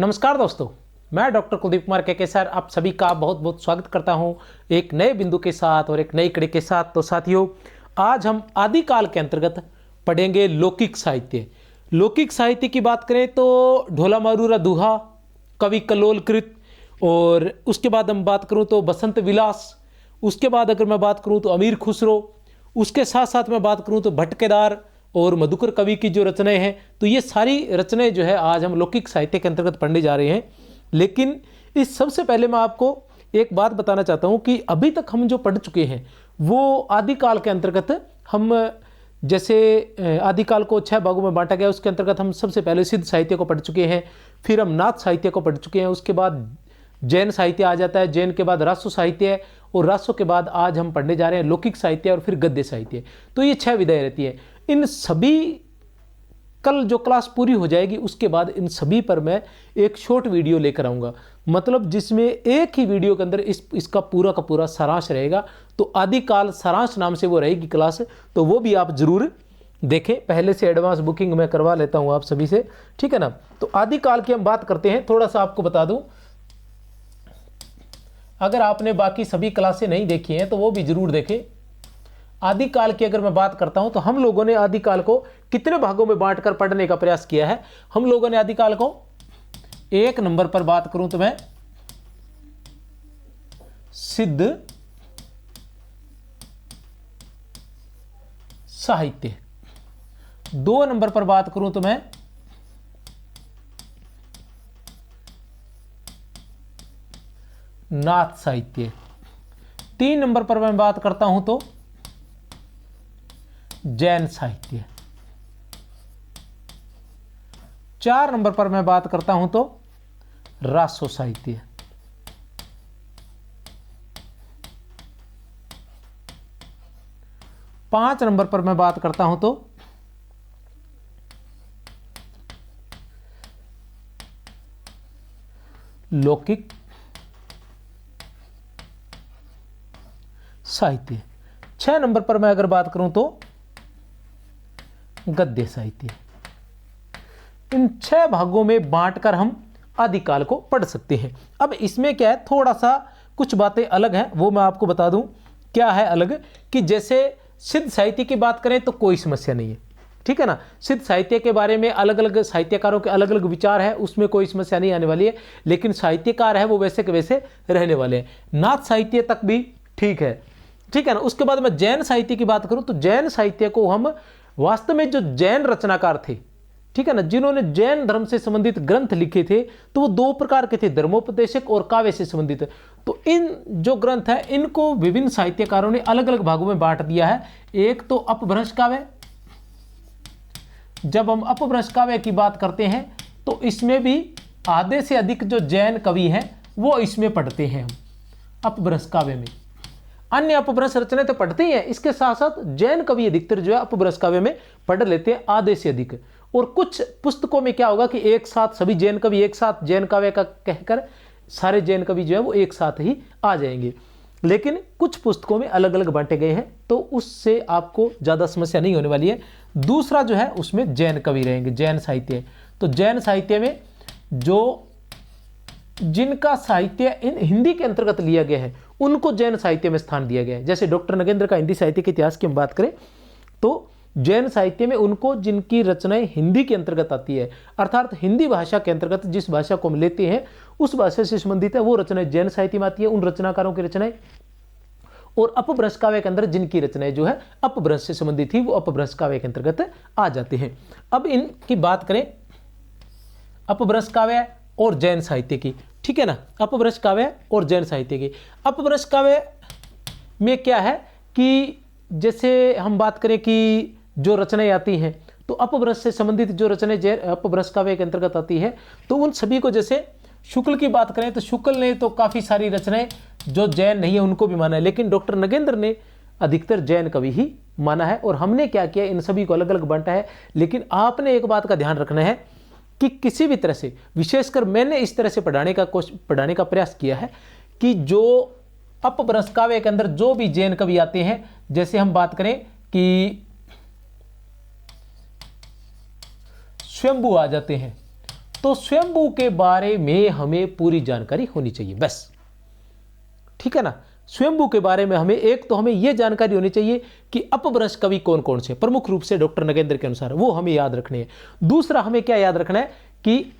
नमस्कार दोस्तों, मैं डॉक्टर कुलदीप कुमार के सर आप सभी का बहुत बहुत स्वागत करता हूं एक नए बिंदु के साथ और एक नई कड़ी के साथ। तो साथियों, आज हम आदिकाल के अंतर्गत पढ़ेंगे लौकिक साहित्य। लौकिक साहित्य की बात करें तो ढोला मारूरा दुहा, कवि कल्लोल कृत, और उसके बाद हम बात करूं तो बसंत विलास, उसके बाद अगर मैं बात करूं तो अमीर खुसरो, उसके साथ साथ मैं बात करूं तो भट्ट केदार और मधुकर कवि की जो रचनाएं हैं। तो ये सारी रचनाएं जो है आज हम लौकिक साहित्य के अंतर्गत पढ़ने जा रहे हैं। लेकिन इस सबसे पहले मैं आपको एक बात बताना चाहता हूं कि अभी तक हम जो पढ़ चुके हैं वो आदिकाल के अंतर्गत हम जैसे आदिकाल को 6 भागों में बांटा गया, उसके अंतर्गत हम सबसे पहले सिद्ध साहित्य को पढ़ चुके हैं, फिर हम नाथ साहित्य को पढ़ चुके हैं, उसके बाद जैन साहित्य आ जाता है, जैन के बाद रासो साहित्य है, और रासो के बाद आज हम पढ़ने जा रहे हैं लौकिक साहित्य और फिर गद्य साहित्य। तो ये 6 विधाएं रहती है। इन सभी कल जो क्लास पूरी हो जाएगी उसके बाद इन सभी पर मैं एक शॉर्ट वीडियो लेकर आऊँगा, मतलब जिसमें एक ही वीडियो के अंदर इसका पूरा का पूरा सारांश रहेगा। तो आदिकाल सारांश नाम से वो रहेगी क्लास, तो वो भी आप जरूर देखें। पहले से एडवांस बुकिंग मैं करवा लेता हूँ आप सभी से, ठीक है ना। तो आदिकाल की हम बात करते हैं। थोड़ा सा आपको बता दूं, अगर आपने बाकी सभी क्लासें नहीं देखी हैं तो वो भी जरूर देखें। आदिकाल की अगर मैं बात करता हूं तो हम लोगों ने आदिकाल को कितने भागों में बांटकर पढ़ने का प्रयास किया है। हम लोगों ने आदिकाल को 1 नंबर पर बात करूं तो मैं सिद्ध साहित्य, 2 नंबर पर बात करूं तो मैं नाथ साहित्य, 3 नंबर पर मैं बात करता हूं तो जैन साहित्य, 4 नंबर पर मैं बात करता हूं तो रासो साहित्य, 5 नंबर पर मैं बात करता हूं तो लौकिक साहित्य, 6 नंबर पर मैं अगर बात करूं तो गद्य साहित्य। इन 6 भागों में बांटकर हम आदिकाल को पढ़ सकते हैं। अब इसमें क्या है, थोड़ा सा कुछ बातें अलग हैं, वो मैं आपको बता दूं। क्या है अलग, कि जैसे सिद्ध साहित्य की बात करें तो कोई समस्या नहीं है, ठीक है ना। सिद्ध साहित्य के बारे में अलग अलग साहित्यकारों के अलग अलग विचार है, उसमें कोई समस्या नहीं आने वाली है। लेकिन साहित्यकार है वो वैसे के वैसे रहने वाले हैं। नाथ साहित्य तक भी ठीक है, ठीक है ना। उसके बाद मैं जैन साहित्य की बात करूं तो जैन साहित्य को हम वास्तव में जो जैन रचनाकार थे, ठीक है ना, जिन्होंने जैन धर्म से संबंधित ग्रंथ लिखे थे, तो वो 2 प्रकार के थे, धर्मोपदेशक और काव्य से संबंधित। तो इन जो ग्रंथ है इनको विभिन्न साहित्यकारों ने अलग अलग भागों में बांट दिया है। एक तो अपभ्रंश काव्य, जब हम अपभ्रंश काव्य की बात करते हैं तो इसमें भी आधे से अधिक जो जैन कवि हैं वो इसमें पढ़ते हैं हम अपभ्रंश काव्य में। अन्य अपभ्रंश रचनाएं तो पढ़ते ही हैं, इसके साथ साथ जैन कवि अधिकतर जो है अपभ्रंश काव्य में पढ़ लेते हैं आधे से अधिक। और कुछ पुस्तकों में क्या होगा कि एक साथ सभी जैन कवि एक साथ जैन काव्य का कहकर सारे जैन कवि जो है वो एक साथ ही आ जाएंगे। लेकिन कुछ पुस्तकों में अलग अलग बांटे गए हैं, तो उससे आपको ज़्यादा समस्या नहीं होने वाली है। दूसरा जो है उसमें जैन कवि रहेंगे, जैन साहित्य। तो जैन साहित्य में जो जिनका साहित्य इन हिंदी के अंतर्गत लिया गया है उनको जैन साहित्य में स्थान दिया गया है। जैसे डॉक्टर नगेंद्र का हिंदी साहित्य के इतिहास की हम बात करें तो जैन साहित्य में उनको जिनकी रचनाएं हिंदी के अंतर्गत आती है, अर्थात हिंदी भाषा के अंतर्गत जिस भाषा को हम लेते हैं उस भाषा से संबंधित है, वो रचनाएं जैन साहित्य में आती है, उन रचनाकारों की रचनाएं। और अपभ्रंश काव्य के अंदर जिनकी रचनाएं जो है अपभ्रंश से संबंधित थी वो अपभ्रंश काव्य के अंतर्गत आ जाते हैं। अब इनकी बात करें अपभ्रंश काव्य और जैन साहित्य की, ठीक है ना, अपभ्रंश काव्य और जैन साहित्य की। अपभ्रंश काव्य में क्या है कि जैसे हम बात करें कि जो रचनाएं आती हैं तो अपभ्रंश से संबंधित जो रचनाएं अपभ्रंश काव्य के अंतर्गत आती है तो उन सभी को, जैसे शुक्ल की बात करें तो शुक्ल ने तो काफ़ी सारी रचनाएं जो जैन नहीं है उनको भी माना है, लेकिन डॉक्टर नगेंद्र ने अधिकतर जैन कवि ही माना है। और हमने क्या किया, इन सभी को अलग अलग बांटा है। लेकिन आपने एक बात का ध्यान रखना है कि किसी भी तरह से, विशेषकर मैंने इस तरह से पढ़ाने का प्रयास किया है कि जो अपभ्रंश काव्य के अंदर जो भी जैन कवि आते हैं, जैसे हम बात करें कि स्वयंभू आ जाते हैं, तो स्वयंभू के बारे में हमें पूरी जानकारी होनी चाहिए बस, ठीक है ना। स्वयंभू के बारे में हमें एक तो हमें यह जानकारी होनी चाहिए कि अपभ्रंश कवि कौन कौन से, प्रमुख रूप से डॉक्टर नगेंद्र के अनुसार, वो हमें याद रखने हैं। दूसरा हमें क्या याद रखना है कि,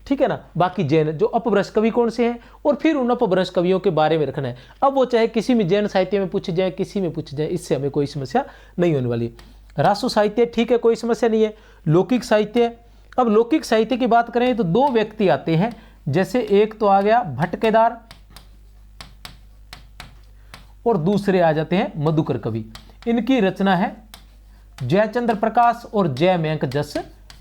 ठीक है ना, बाकी जैन जो अपभ्रंश कवि कौन से हैं, और फिर उन अपभ्रंश कवियों के बारे में रखना है। अब वो चाहे किसी में जैन साहित्य में पूछे जाए, किसी में पूछे जाए, इससे हमें कोई समस्या नहीं होने वाली। रासो साहित्य ठीक है, कोई समस्या नहीं है। लौकिक साहित्य, अब लौकिक साहित्य की बात करें तो दो व्यक्ति आते हैं, जैसे एक तो आ गया भट्ट केदार और दूसरे आ जाते हैं मधुकर कवि। इनकी रचना है जयचंद्र प्रकाश और जय मयंक जस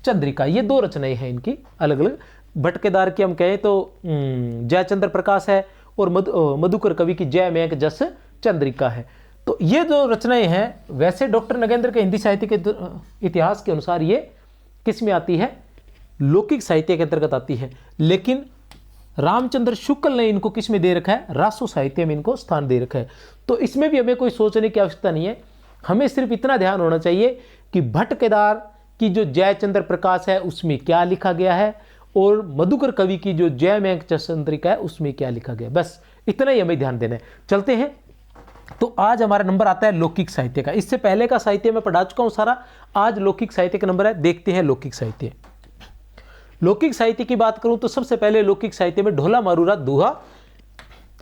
चंद्रिका। ये दो रचनाएं हैं इनकी अलग अलग। भट्ट केदार की हम कहें तो जयचंद्र प्रकाश है और मधुकर कवि की जय मयंक जस चंद्रिका है। तो ये जो रचनाएं हैं, वैसे डॉक्टर नगेंद्र के हिंदी साहित्य के इतिहास के अनुसार ये किस में आती है, लौकिक साहित्य के अंतर्गत आती है, लेकिन रामचंद्र शुक्ल ने इनको किस में दे रखा है, रासो साहित्य में इनको स्थान दे रखा है। तो इसमें भी हमें कोई सोचने की आवश्यकता नहीं है, हमें सिर्फ इतना ध्यान होना चाहिए कि भट्ट केदार की जो जयचंद्र प्रकाश है उसमें क्या लिखा गया है, और मधुकर कवि की जो जय मयंक चंद्रिका है उसमें क्या लिखा गया, बस इतना ही हमें ध्यान देना है। चलते हैं, तो आज हमारा नंबर आता है लौकिक साहित्य का। इससे पहले का साहित्य मैं पढ़ा चुका हूं सारा, आज लौकिक साहित्य का नंबर है। देखते हैं लौकिक साहित्य। लौकिक साहित्य की बात करूं तो सबसे पहले लौकिक साहित्य में ढोला मारूरा दूहा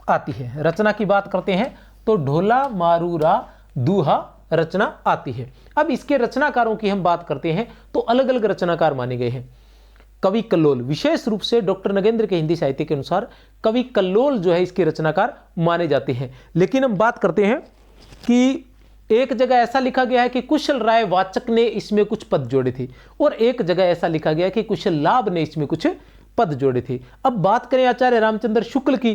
आती है। रचना की बात करते हैं तो ढोला मारूरा दूहा रचना आती है। अब इसके रचनाकारों की हम बात करते हैं तो अलग अलग रचनाकार माने गए हैं। कवि कल्लोल, विशेष रूप से डॉक्टर नगेंद्र के हिंदी साहित्य के अनुसार कवि कल्लोल जो है इसके रचनाकार माने जाते हैं। लेकिन हम बात करते हैं कि एक जगह ऐसा लिखा गया है कि कुशल राय वाचक ने इसमें कुछ पद जोड़े थे, और एक जगह ऐसा लिखा गया है कि कुशल लाभ ने इसमें कुछ पद जोड़े थे। अब बात करें आचार्य रामचंद्र शुक्ल की,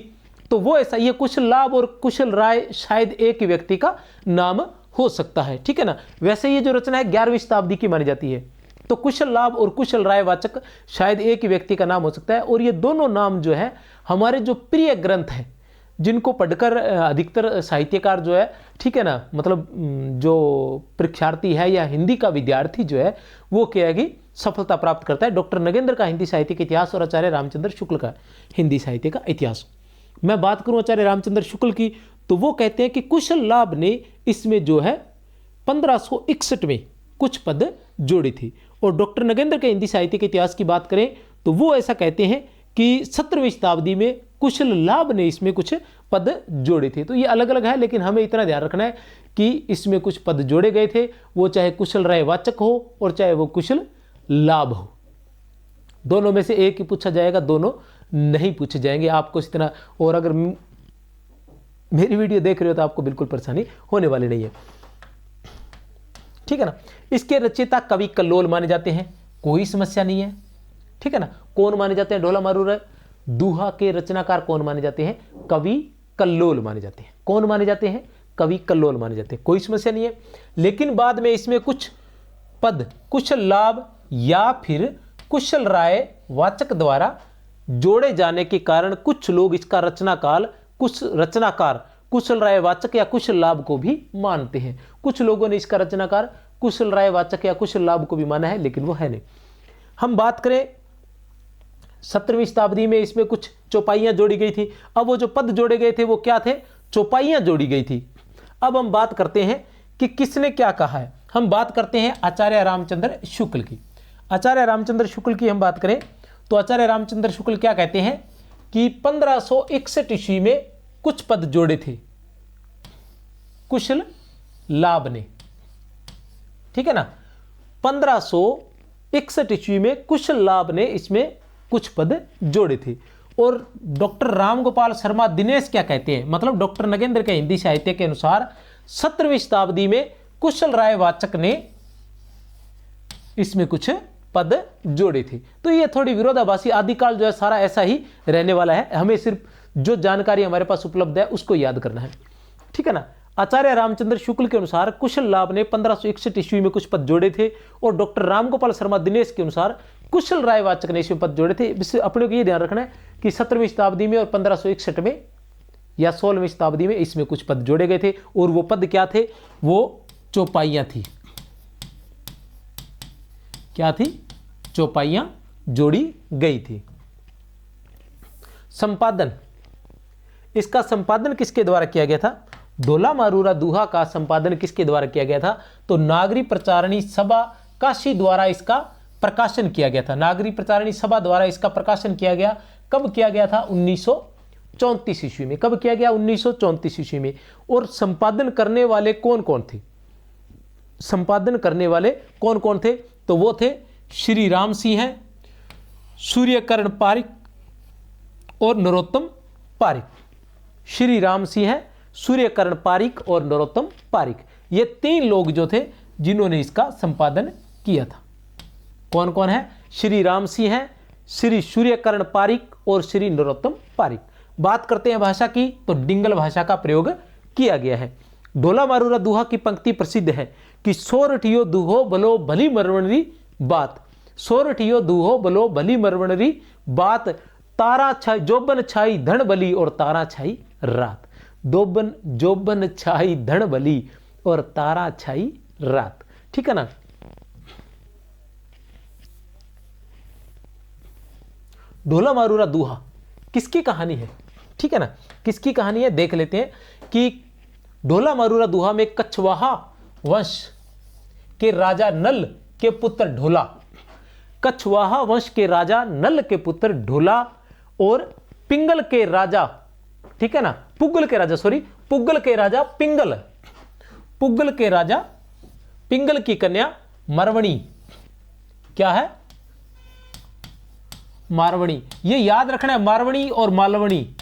तो वो ऐसा, ये कुशल लाभ और कुशल राय शायद एक ही व्यक्ति का नाम हो सकता है, ठीक है ना। वैसे ये जो रचना है 11वीं शताब्दी की मानी जाती है, तो कुशल लाभ और कुशल राय वाचक शायद एक ही व्यक्ति का नाम हो सकता है। और ये दोनों नाम जो है हमारे जो प्रिय ग्रंथ हैं, जिनको पढ़कर अधिकतर साहित्यकार जो है, ठीक है ना, मतलब जो परीक्षार्थी है या हिंदी का विद्यार्थी जो है वो क्या है कि सफलता प्राप्त करता है। डॉक्टर नगेंद्र का हिंदी साहित्य का इतिहास और आचार्य रामचंद्र शुक्ल का हिंदी साहित्य का इतिहास। मैं बात करूं आचार्य रामचंद्र शुक्ल की, तो वो कहते हैं कि कुशल लाभ ने इसमें जो है 1561 में कुछ पद जोड़ी थी। और डॉक्टर नगेंद्र के हिंदी साहित्य के इतिहास की बात करें तो वो ऐसा कहते हैं कि 17वीं शताब्दी में कुशल लाभ ने इसमें कुछ पद जोड़े थे। तो ये अलग अलग है, लेकिन हमें इतना ध्यान रखना है कि इसमें कुछ पद जोड़े गए थे, वो चाहे कुशल राय वाचक हो और चाहे वो कुशल लाभ हो। दोनों में से एक ही पूछा जाएगा, दोनों नहीं पूछे जाएंगे आपको इतना। और अगर मेरी वीडियो देख रहे हो तो आपको बिल्कुल परेशानी होने वाली नहीं है, ठीक है ना। इसके रचयिता कवि कल्लोल माने जाते हैं, कोई समस्या नहीं है, ठीक है ना। कौन माने जाते हैं, ढोला मारूरा दूहा के रचनाकार कौन माने जाते हैं, कवि कल्लोल माने जाते हैं। कौन माने जाते हैं, कवि कल्लोल माने जाते हैं, कोई समस्या नहीं है। लेकिन बाद में इसमें कुछ पद कुशल लाभ या फिर कुशल राय वाचक द्वारा जोड़े जाने के कारण कुछ लोग इसका रचनाकार कुशल राय वाचक या कुशल लाभ को भी मानते हैं। कुछ लोगों ने इसका रचनाकार कुशल राय वाचक या कुशल लाभ को भी माना है, लेकिन वो है नहीं। हम बात करें 17वीं शताब्दी में इसमें कुछ चौपाइयां जोड़ी गई थी। अब वो जो पद जोड़े गए थे वो क्या थे, चौपाइयां जोड़ी गई थी। अब हम बात करते हैं कि किसने क्या कहा है। हम बात करते हैं आचार्य रामचंद्र शुक्ल की। आचार्य रामचंद्र शुक्ल की हम बात करें तो आचार्य रामचंद्र शुक्ल क्या कहते हैं कि 1561 ईस्वी में कुछ पद जोड़े थे कुशल लाभ ने, ठीक है ना। 1561 ईस्वी में कुशल लाभ ने इसमें कुछ पद जोड़े थे। और डॉक्टर रामगोपाल शर्मा दिनेश क्या कहते हैं, मतलब डॉक्टर नगेंद्र के हिंदी साहित्य के अनुसार 17वीं शताब्दी में कुशल राय वाचक ने इसमें कुछ पद जोड़े थे। तो ये थोड़ी विरोधाभासी, आदिकाल जो है सारा ऐसा ही रहने वाला है। हमें सिर्फ जो जानकारी हमारे पास उपलब्ध है उसको याद करना है, ठीक है ना। आचार्य रामचंद्र शुक्ल के अनुसार कुशल लाभ ने 1561 ईस्वी में कुछ पद जोड़े थे, और डॉक्टर रामगोपाल शर्मा दिनेश के अनुसार कुशल राय वाचक ने इसमें पद जोड़े थे। इससे अपने को ये ध्यान रखना है कि 17वीं शताब्दी में और 1561 में या 16वीं शताब्दी में इसमें कुछ पद जोड़े गए थे, और वो पद क्या थे, वो चौपाइयां थी। क्या थी, चौपाइयां जोड़ी गई थी। संपादन, इसका संपादन किसके द्वारा किया गया था? ढोला मारूरा दूहा का संपादन किसके द्वारा किया गया था? तो नागरी प्रचारणी सभा काशी द्वारा इसका प्रकाशन किया गया था। नागरी प्रचारणी सभा द्वारा इसका प्रकाशन किया गया। कब किया गया था? 1934 ईस्वी में। कब किया गया? 1934 ईस्वी में। और संपादन करने वाले कौन कौन थे? संपादन करने वाले कौन कौन थे? तो वो थे श्री राम सिंह हैं, सूर्यकर्ण पारिक और नरोत्तम पारिक। श्री राम सिंह हैं, सूर्यकर्ण पारिक और नरोत्तम पारिक, ये 3 लोग जो थे जिन्होंने इसका संपादन किया था। कौन कौन है? श्री राम सिंह हैं, श्री सूर्यकर्ण पारिक और श्री नरोत्तम पारिक। बात करते हैं भाषा की, तो डिंगल भाषा का प्रयोग किया गया है। ढोला मारूरा दूहा की पंक्ति प्रसिद्ध है कि सोरठियो दूहो बलो भली मरवणरी बात, सोरठियो दूहो बलो भली मरवणरी बात, तारा छाई जोबन छाई धन बली और तारा छाई रात। दोबन जोबन छाई धन बली और तारा छाई रात। ठीक है ना। ढोला मारूरा दूहा किसकी कहानी है? ठीक है ना, किसकी कहानी है देख लेते हैं कि ढोला मारूरा दूहा में कछवाहा वंश के राजा नल के पुत्र ढोला, कछवाहा वंश के राजा नल के पुत्र ढोला और पिंगल के राजा, ठीक है ना, पुगल के राजा, सॉरी पुगल के राजा पिंगल, पुगल के राजा पिंगल की कन्या मारवणी, क्या है? मारवणी। ये याद रखना है, मारवणी और मालवणी।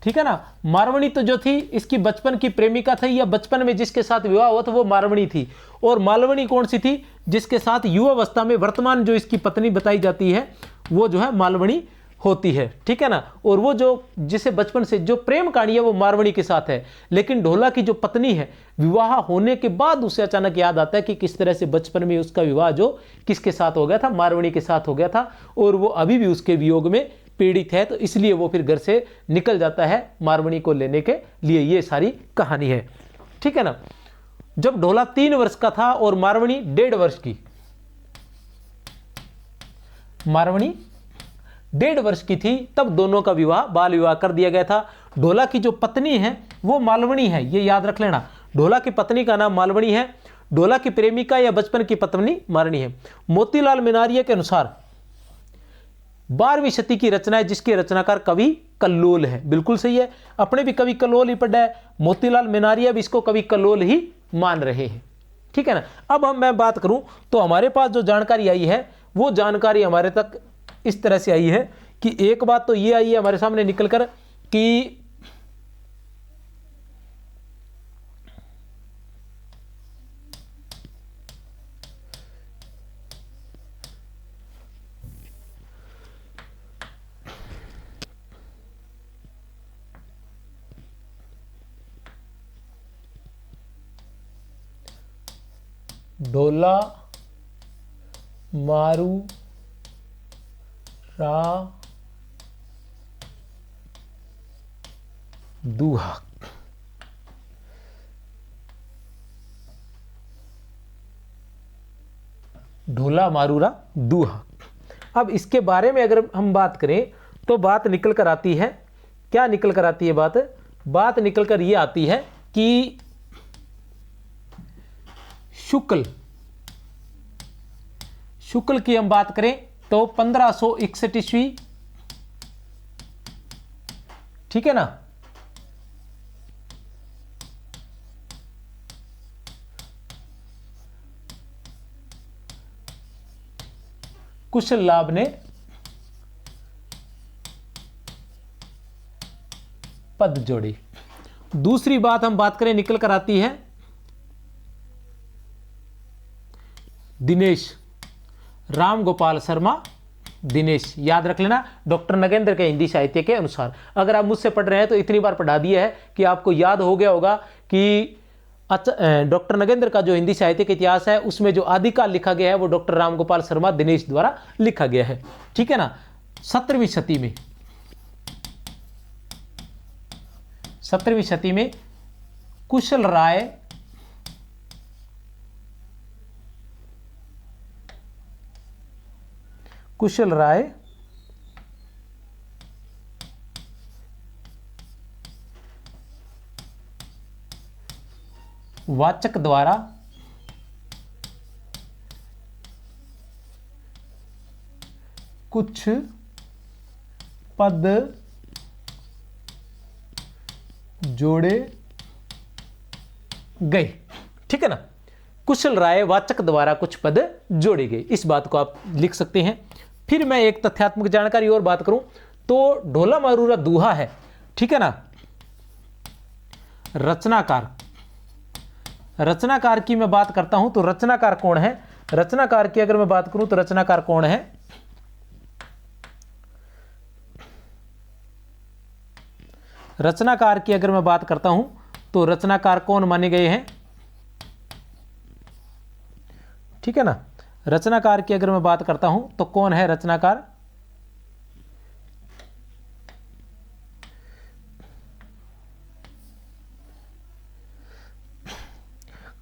ठीक है ना। मारवणी तो जो थी इसकी बचपन की प्रेमिका थी, या बचपन में जिसके साथ विवाह हुआ था वो मारवणी थी। और मालवणी कौन सी थी? जिसके साथ युवावस्था में वर्तमान जो इसकी पत्नी बताई जाती है वो जो है मालवणी होती है। ठीक है ना। और वो जो जिसे बचपन से जो प्रेम कहानी है वो मारवणी के साथ है। लेकिन ढोला की जो पत्नी है, विवाह होने के बाद उसे अचानक याद आता है कि किस तरह से बचपन में उसका विवाह जो किसके साथ हो गया था? मारवणी के साथ हो गया था, और वो अभी भी उसके वियोग में पीड़ित है। तो इसलिए वो फिर घर से निकल जाता है मारवणी को लेने के लिए। ये सारी कहानी है। ठीक है ना। जब ढोला 3 वर्ष का था और मारवणी 1.5 वर्ष की, मारवणी 1.5 वर्ष की थी, तब दोनों का विवाह बाल विवाह कर दिया गया था। ढोला की जो पत्नी है वो मालवणी है, ये याद रख लेना। ढोला की पत्नी का नाम मालवणी है। ढोला की प्रेमिका या बचपन की पत्नी मारणी है। मोतीलाल मिनारिया के अनुसार 12वीं शती की रचना है, जिसके रचनाकार कवि कल्लोल है। बिल्कुल सही है, अपने भी कवि कल्लोल ही पढ़ा है, मोतीलाल मिनारिया भी इसको कवि कल्लोल ही मान रहे हैं। ठीक है ना। अब मैं बात करूं तो हमारे पास जो जानकारी आई है वो जानकारी हमारे तक इस तरह से आई है कि एक बात तो ये आई है हमारे सामने निकलकर कि ढोला मारू रा दूहा, ढोला मारूरा दूहा। अब इसके बारे में अगर हम बात करें तो बात निकल कर आती है, क्या निकल कर आती है? बात निकल कर ये आती है कि शुक्ल की हम बात करें तो 1561 ईस्वी, ठीक है ना। कुशल लाभ ने पद जोड़ी। दूसरी बात हम बात करें निकल कर आती है दिनेश, राम गोपाल शर्मा दिनेश, याद रख लेना, डॉक्टर नगेंद्र के हिंदी साहित्य के अनुसार। अगर आप मुझसे पढ़ रहे हैं तो इतनी बार पढ़ा दिया है कि आपको याद हो गया होगा कि डॉक्टर नगेंद्र का जो हिंदी साहित्य का इतिहास है उसमें जो आदिकाल लिखा गया है वो डॉक्टर राम गोपाल शर्मा दिनेश द्वारा लिखा गया है। ठीक है ना। 17वीं शती में कुशल राय कुशल राय वाचक द्वारा कुछ पद जोड़े गए। ठीक है ना, कुशल राय वाचक द्वारा कुछ पद जोड़े गए, इस बात को आप लिख सकते हैं। फिर मैं एक तथ्यात्मक जानकारी और बात करूं तो ढोला मारूरा दूहा है, ठीक है ना। रचनाकार की मैं बात करता हूं तो रचनाकार कौन है? रचनाकार की अगर मैं बात करूं तो रचनाकार कौन है? रचनाकार की अगर मैं बात करता हूं तो रचनाकार कौन माने गए हैं? ठीक है ना, रचनाकार की अगर मैं बात करता हूं तो कौन है रचनाकार?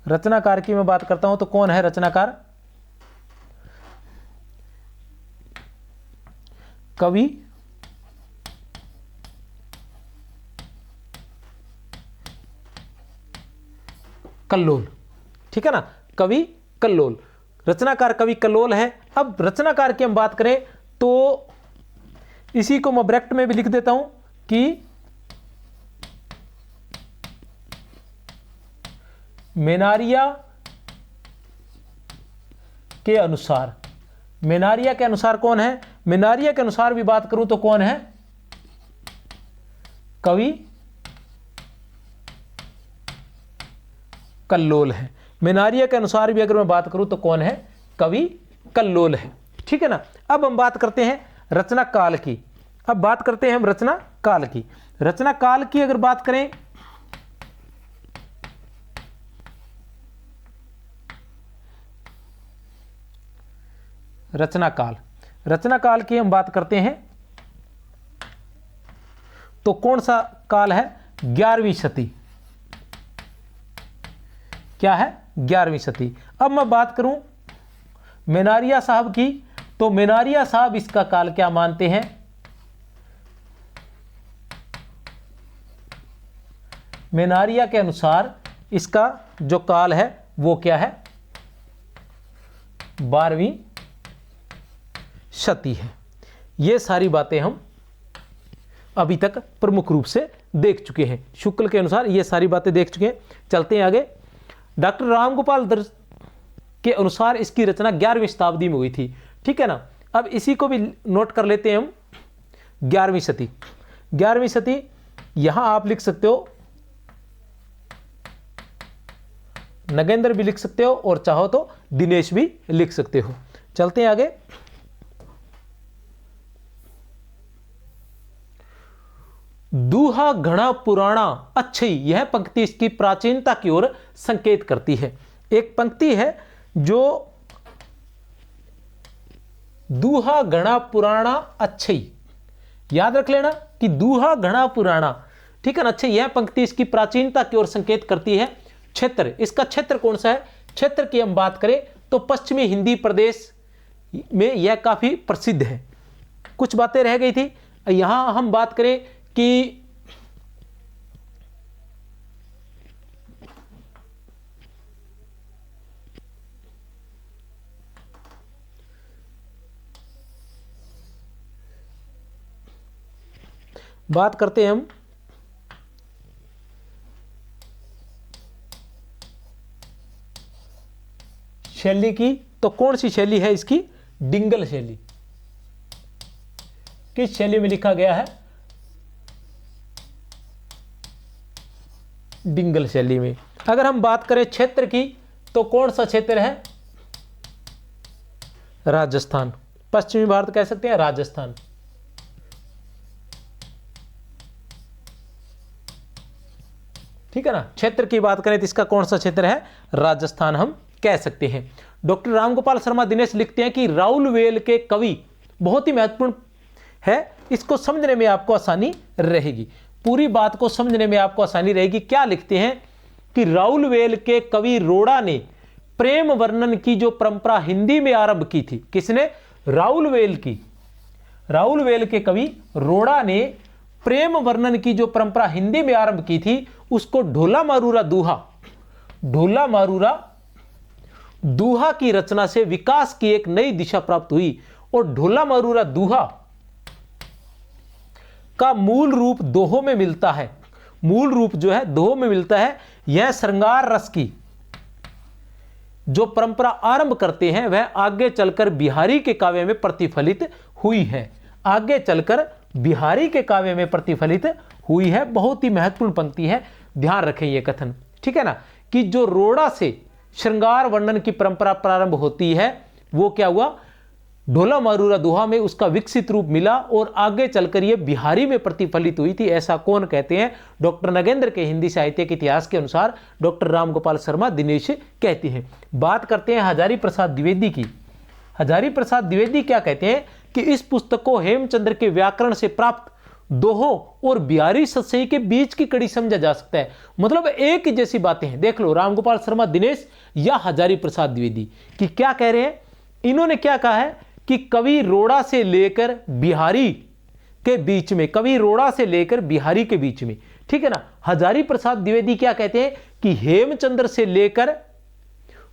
रचनाकार की मैं बात करता हूं तो कौन है रचनाकार? कवि कल्लोल। ठीक है ना, कवि कल्लोल, रचनाकार कवि कल्लोल है। अब रचनाकार की हम बात करें तो इसी को मैं ब्रैकेट में भी लिख देता हूं कि मेनारिया के अनुसार, मेनारिया के अनुसार कौन है? मेनारिया के अनुसार भी बात करूं तो कौन है? कवि कल्लोल है। मेनारिया के अनुसार भी अगर मैं बात करूं तो कौन है? कवि कल्लोल है। ठीक है ना, अब हम बात करते हैं रचना काल की। अब बात करते हैं हम रचना काल की। रचना काल की अगर बात करें रचना काल की हम बात करते हैं तो कौन सा काल है? 11वीं सदी। क्या है? 11वीं सदी। अब मैं बात करूं मेनारिया साहब की तो मेनारिया साहब इसका काल क्या मानते हैं? मेनारिया के अनुसार इसका जो काल है वो क्या है? 12वीं सदी है। ये सारी बातें हम अभी तक प्रमुख रूप से देख चुके हैं। शुक्ल के अनुसार ये सारी बातें देख चुके हैं। चलते हैं आगे। डॉक्टर रामगोपाल दर्श के अनुसार इसकी रचना 11वीं शताब्दी में हुई थी। ठीक है ना, अब इसी को भी नोट कर लेते हैं हम। 11वीं सदी, 11वीं सदी यहां आप लिख सकते हो, नगेंद्र भी लिख सकते हो और चाहो तो दिनेश भी लिख सकते हो। चलते हैं आगे। दूहा घना पुराना अच्छी, यह पंक्ति इसकी प्राचीनता की ओर संकेत करती है। एक पंक्ति है जो दूहा घना पुराना अच्छी, याद रख लेना कि दूहा घना पुराना। ठीक है ना, अच्छी, यह पंक्ति इसकी प्राचीनता की ओर संकेत करती है। क्षेत्र, इसका क्षेत्र कौन सा है? क्षेत्र की हम बात करें तो पश्चिमी हिंदी प्रदेश में यह काफी प्रसिद्ध है। कुछ बातें रह गई थी, यहां हम बात करें कि बात करते हैं हम शैली की, तो कौन सी शैली है इसकी? डिंगल शैली। किस शैली में लिखा गया है? डिंगल शैली में। अगर हम बात करें क्षेत्र की तो कौन सा क्षेत्र है? राजस्थान, पश्चिमी भारत कह सकते हैं, राजस्थान। ठीक है ना, क्षेत्र की बात करें तो इसका कौन सा क्षेत्र है? राजस्थान हम कह सकते हैं। डॉक्टर रामगोपाल शर्मा दिनेश लिखते हैं कि राउलवेल के कवि बहुत ही महत्वपूर्ण है, इसको समझने में आपको आसानी रहेगी, पूरी बात को समझने में आपको आसानी रहेगी। क्या लिखते हैं कि राउलवेल के कवि रोड़ा ने प्रेम वर्णन की जो परंपरा हिंदी में आरंभ की थी। किसने? राउल वेल के कवि रोड़ा ने प्रेम वर्णन की जो परंपरा हिंदी में आरंभ की थी उसको ढोला मारूरा दूहा की रचना से विकास की एक नई दिशा प्राप्त हुई और ढोला मारूरा दूहा का मूल रूप दोहों में मिलता है। मूल रूप जो है दोहों में मिलता है। यह श्रृंगार रस की जो परंपरा आरंभ करते हैं वह आगे चलकर बिहारी के काव्य में प्रतिफलित हुई है। आगे चलकर बिहारी के काव्य में प्रतिफलित हुई है। बहुत ही महत्वपूर्ण पंक्ति है, ध्यान रखें ये कथन, ठीक है ना, कि जो रोड़ा से श्रृंगार वर्णन की परंपरा प्रारंभ होती है वो क्या हुआ, ढोला मारूरा दोहा में उसका विकसित रूप मिला और आगे चलकर ये बिहारी में प्रतिफलित हुई थी। ऐसा कौन कहते हैं? डॉक्टर नगेंद्र के हिंदी साहित्य के इतिहास के अनुसार डॉक्टर रामगोपाल शर्मा दिनेश कहते हैं। बात करते हैं हजारी प्रसाद द्विवेदी की। हजारी प्रसाद द्विवेदी क्या कहते हैं कि इस पुस्तक को हेमचंद्र के व्याकरण से प्राप्त दोहों और बिहारी सतसई के बीच की कड़ी समझा जा सकता है। मतलब एक ही जैसी बातें हैं। देख लो, रामगोपाल शर्मा दिनेश या हजारी प्रसाद द्विवेदी कि क्या कह रहे हैं। इन्होंने क्या कहा है कि कवि रोड़ा से लेकर बिहारी के बीच में, कवि रोड़ा से लेकर बिहारी के बीच में, ठीक है ना। हजारी प्रसाद द्विवेदी क्या कहते हैं कि हेमचंद्र से लेकर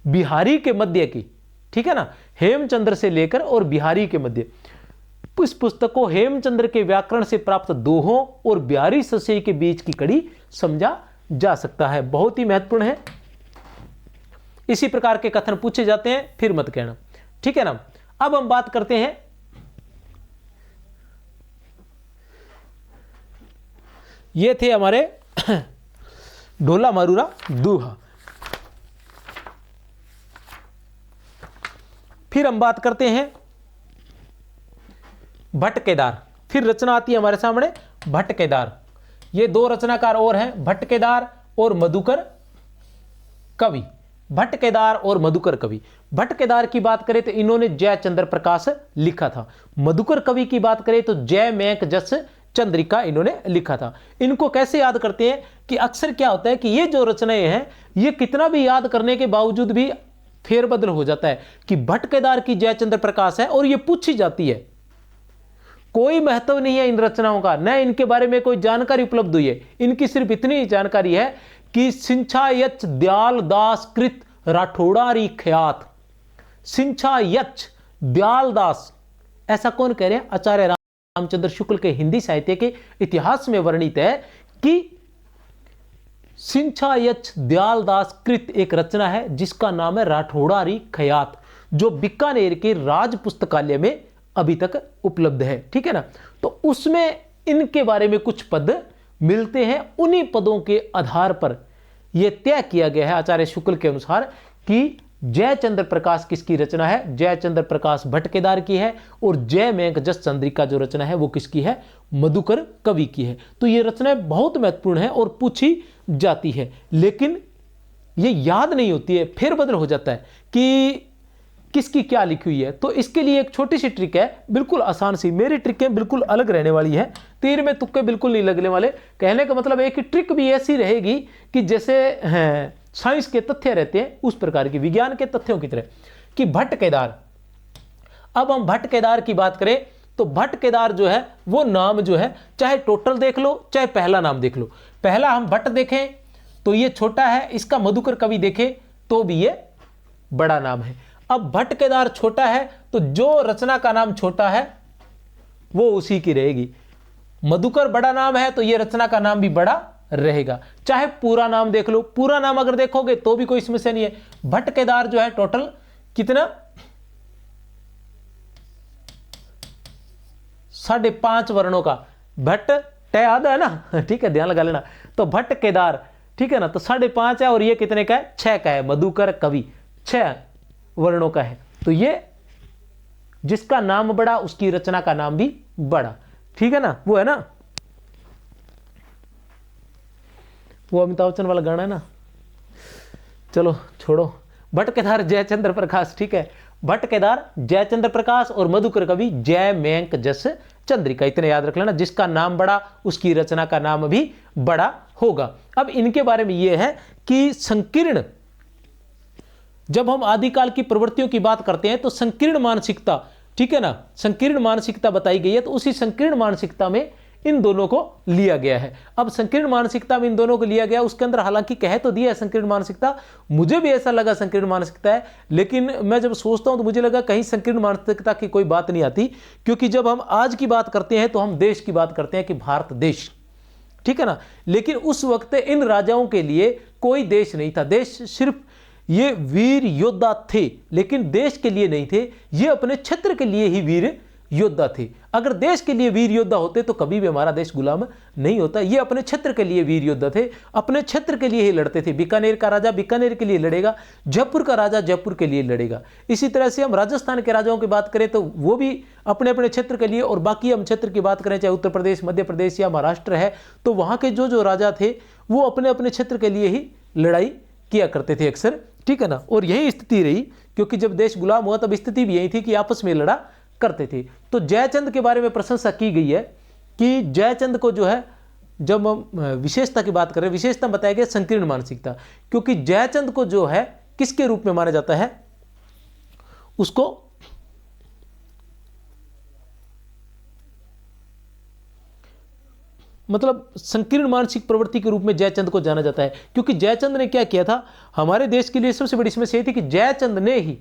बिहारी के मध्य की, ठीक है ना, हेमचंद्र से लेकर और बिहारी के मध्य, इस पुस्तक को हेमचंद्र के व्याकरण से प्राप्त दोहों और बिहारी सतसई के बीच की कड़ी समझा जा सकता है। बहुत ही महत्वपूर्ण है। इसी प्रकार के कथन पूछे जाते हैं, फिर मत कहना, ठीक है ना। अब हम बात करते हैं ये थे हमारे ढोला मारूरा दूहा। फिर हम बात करते हैं भट्ट केदार। फिर रचना आती है हमारे सामने भट्ट केदार। ये दो रचनाकार और हैं, भट्ट केदार और मधुकर कवि। भट्ट केदार और मधुकर कवि। भट्ट केदार की बात करें तो इन्होंने जय चंद्र प्रकाश लिखा था। मधुकर कवि की बात करें तो जय मैक जस चंद्रिका इन्होंने लिखा था। इनको कैसे याद करते हैं कि अक्सर क्या होता है कि ये जो रचनाएं हैं ये कितना भी याद करने के बावजूद भी फेरबदल हो जाता है कि भट्ट केदार की जय चंद्र प्रकाश है और ये पूछी जाती है। कोई महत्व नहीं है इन रचनाओं का, न इनके बारे में कोई जानकारी उपलब्ध हुई है। इनकी सिर्फ इतनी जानकारी है कि सिंचायच दयाल दास कृत राठौड़ारी ख्यात। सिंचायच दयाल दास, ऐसा कौन कह रहे हैं? आचार्य रामचंद्र शुक्ल के हिंदी साहित्य के इतिहास में वर्णित है कि सिंचायच दयाल दास कृत एक रचना है जिसका नाम है राठौड़ारी ख्यात, जो बीकानेर के राज पुस्तकालय में अभी तक उपलब्ध है, ठीक है ना। तो उसमें इनके बारे में कुछ पद मिलते हैं। उन्हीं पदों के आधार पर यह तय किया गया है आचार्य शुक्ल के अनुसार कि जय चंद्र प्रकाश किसकी रचना है। जय चंद्र प्रकाश भट्ट केदार की है और जय मेघ जस चंद्रिका जो रचना है वो किसकी है? मधुकर कवि की है। तो ये रचनाएं बहुत महत्वपूर्ण है और पूछी जाती है, लेकिन ये याद नहीं होती है, फेरबदल हो जाता है कि किसकी क्या लिखी हुई है। तो इसके लिए एक छोटी सी ट्रिक है, बिल्कुल आसान सी। मेरी ट्रिकें बिल्कुल अलग रहने वाली है, तीर में तुक्के बिल्कुल नहीं लगने वाले। कहने का मतलब है कि ट्रिक भी ऐसी रहेगी कि जैसे साइंस के तथ्य रहते हैं उस प्रकार की, विज्ञान के तथ्यों की तरह। कि भट्ट केदार, अब हम भट्ट केदार की बात करें तो भट्ट केदार जो है वो नाम जो है, चाहे टोटल देख लो चाहे पहला नाम देख लो। पहला हम भट्ट देखें तो ये छोटा है, इसका मधुकर कवि देखें तो भी ये बड़ा नाम है। अब भट्ट केदार छोटा है तो जो रचना का नाम छोटा है वो उसी की रहेगी। मधुकर बड़ा नाम है तो ये रचना का नाम भी बड़ा रहेगा। चाहे पूरा नाम देख लो, पूरा नाम अगर देखोगे तो भी कोई समस्या नहीं है। भट्ट केदार जो है टोटल कितना 5.5 वर्णों का। भट्ट तय आधा है ना, ठीक है, ध्यान लगा लेना। तो भट्ट केदार, ठीक है ना, तो 5.5 है और ये कितने का है? 6 का है। मधुकर कवि 6 वर्णों का है। तो ये जिसका नाम बड़ा उसकी रचना का नाम भी बड़ा, ठीक है ना। वो है ना वो अमिताभ बच्चन वाला गाना है ना, चलो छोड़ो। भट्ट केदार जयचंद्र प्रकाश, ठीक है, भट्ट केदार जयचंद्र प्रकाश और मधुकर कवि जय मेंक जस चंद्रिका, इतने याद रख लेना। जिसका नाम बड़ा उसकी रचना का नाम भी बड़ा होगा। अब इनके बारे में यह है कि संकीर्ण, जब हम आदिकाल की प्रवृत्तियों की बात करते हैं तो संकीर्ण मानसिकता ठीक है ना, संकीर्ण मानसिकता बताई गई है। तो उसी संकीर्ण मानसिकता में इन दोनों को लिया गया है। अब संकीर्ण मानसिकता में इन दोनों को लिया गया, उसके अंदर हालांकि कह तो दिया है संकीर्ण मानसिकता, मुझे भी ऐसा लगा संकीर्ण मानसिकता है, लेकिन मैं जब सोचता हूं तो मुझे लगा कहीं संकीर्ण मानसिकता की कोई बात नहीं आती, क्योंकि जब हम आज की बात करते हैं तो हम देश की बात करते हैं कि भारत देश, ठीक है ना। लेकिन उस वक्त इन राजाओं के लिए कोई देश नहीं था, देश सिर्फ ये वीर योद्धा थे, लेकिन देश के लिए नहीं थे, ये अपने क्षेत्र के लिए ही वीर योद्धा थे। अगर देश के लिए वीर योद्धा होते तो कभी भी हमारा देश गुलाम नहीं होता। ये अपने क्षेत्र के लिए वीर योद्धा थे, अपने क्षेत्र के लिए ही लड़ते थे। बीकानेर का राजा बीकानेर के लिए लड़ेगा, जयपुर का राजा जयपुर के लिए लड़ेगा। इसी तरह से हम राजस्थान के राजाओं की बात करें तो वो भी अपने अपने क्षेत्र के लिए, और बाकी हम क्षेत्र की बात करें चाहे उत्तर प्रदेश, मध्य प्रदेश या महाराष्ट्र है, तो वहाँ के जो राजा थे वो अपने अपने क्षेत्र के लिए ही लड़ाई किया करते थे अक्सर, ठीक है ना। और यही स्थिति रही, क्योंकि जब देश गुलाम हुआ तब स्थिति भी यही थी कि आपस में लड़ा करते थे। तो जयचंद के बारे में प्रशंसा की गई है कि जयचंद को जो है, जब हम विशेषता की बात करें, विशेषता बताया गया संकीर्ण मानसिकता, क्योंकि जयचंद को जो है किसके रूप में माना जाता है, उसको मतलब संकीर्ण मानसिक प्रवृत्ति के रूप में जयचंद को जाना जाता है। क्योंकि जयचंद ने क्या किया था, हमारे देश के लिए सबसे बड़ी समस्या थी कि जयचंद ने ही,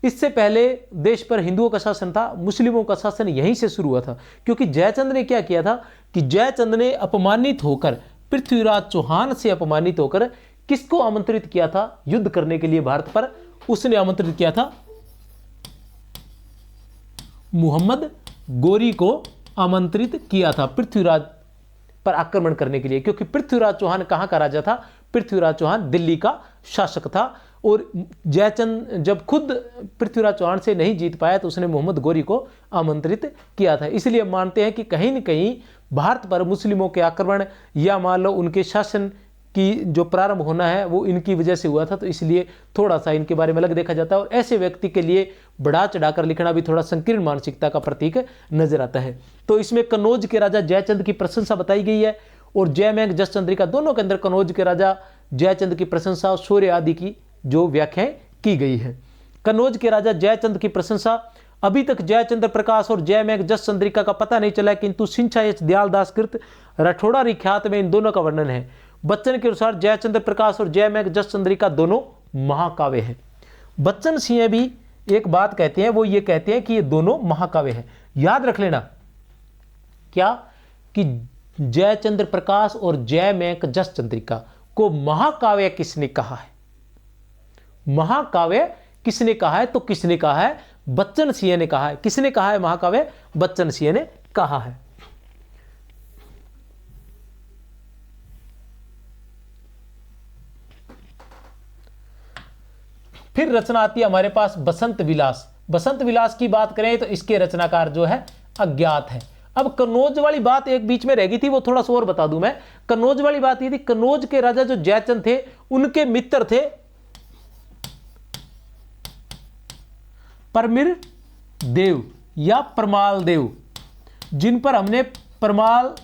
इससे पहले देश पर हिंदुओं का शासन था, मुस्लिमों का शासन यहीं से शुरू हुआ था। क्योंकि जयचंद ने क्या किया था कि जयचंद ने अपमानित होकर, पृथ्वीराज चौहान से अपमानित होकर किसको आमंत्रित किया था युद्ध करने के लिए भारत पर, उसने आमंत्रित किया था मोहम्मद गोरी को आमंत्रित किया था पृथ्वीराज पर आक्रमण करने के लिए। क्योंकि पृथ्वीराज चौहान कहां का राजा था, पृथ्वीराज चौहान दिल्ली का शासक था, और जयचंद जब खुद पृथ्वीराज चौहान से नहीं जीत पाया तो उसने मोहम्मद गोरी को आमंत्रित किया था। इसलिए मानते हैं कि कहीं न कहीं भारत पर मुस्लिमों के आक्रमण या मान लो उनके शासन की जो प्रारंभ होना है वो इनकी वजह से हुआ था, तो इसलिए थोड़ा सा इनके बारे में अलग देखा जाता है। और ऐसे व्यक्ति के लिए बढ़ा चढ़ाकर लिखना भी थोड़ा संकीर्ण मानसिकता का प्रतीक नजर आता है। तो इसमें कन्नौज के राजा जयचंद की प्रशंसा बताई गई है, और जयमेघ जसचंद्रिका दोनों के अंदर कन्नौज के राजा जयचंद की प्रशंसा और शौर्य आदि की जो व्याख्याएं की गई है। कन्नौज के राजा जयचंद की प्रशंसा, अभी तक जयचंद्र प्रकाश और जयमेघ जसचंद्रिका का पता नहीं चला, किंतु सिंचा एच दयालदास कृत राठौड़ा रिख्यात में इन दोनों का वर्णन है। बच्चन के अनुसार जयचंद्र प्रकाश और जयमेघ जसचंद्रिका दोनों महाकाव्य है। बच्चन सिंह भी एक बात कहते हैं, वो ये कहते हैं कि ये दोनों महाकाव्य है। याद रख लेना क्या कि जयचंद्र प्रकाश और जयमेघ जसचंद्रिका को महाकाव्य किसने कहा है, महाकाव्य किसने कहा है, तो किसने कहा है, बच्चन सिंह ने कहा है। किसने कहा है महाकाव्य, बच्चन सिंह ने कहा है। फिर रचना आती है हमारे पास बसंत विलास। बसंत विलास की बात करें तो इसके रचनाकार जो है अज्ञात है। अब कन्नौज वाली बात एक बीच में रह गई थी, वो थोड़ा सा और बता दूं मैं। कन्नौज वाली बात ये थी, कन्नौज के राजा जो जयचंद थे उनके मित्र थे परमिर देव या परमाल देव, जिन पर हमने परमाल,